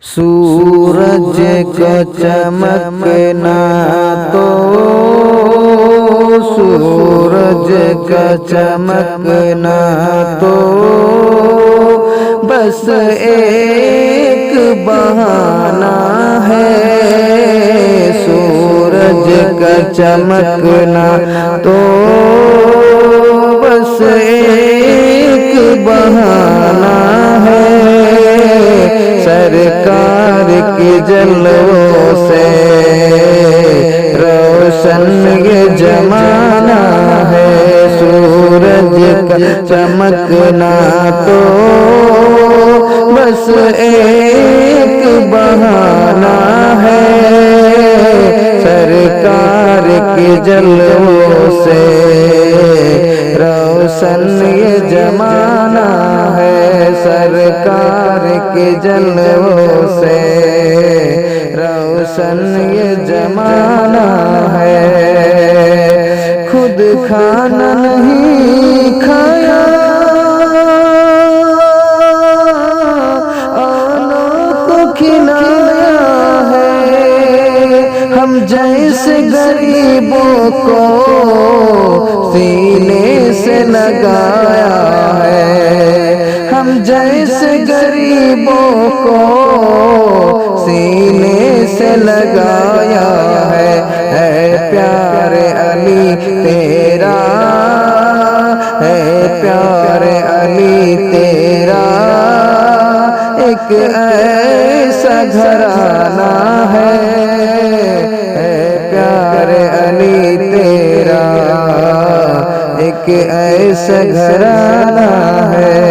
सूरज का चमकना तो सूरज का चमकना तो बस एक बहाना है। सूरज का चमकना तो बस एक बहाना है। सरकार के जलवों से रोशन ये जमाना है। सूरज का चमकना तो बस एक बहाना है। सरकार के जलवों से रोशन ये जमाना है। सरकार के जलवों से रोशन ये जमाना है। खुद खाना नहीं खाया औरों को खिलाया है। हम जैसे गरीबों को सीने से लगाया है। हम जैसे गरीबों को सीने से लगाया है। प्यारे अली तेरा है, प्यारे अली तेरा एक ऐसा घराना है। प्यारे अली तेरा एक ऐसा घराना है।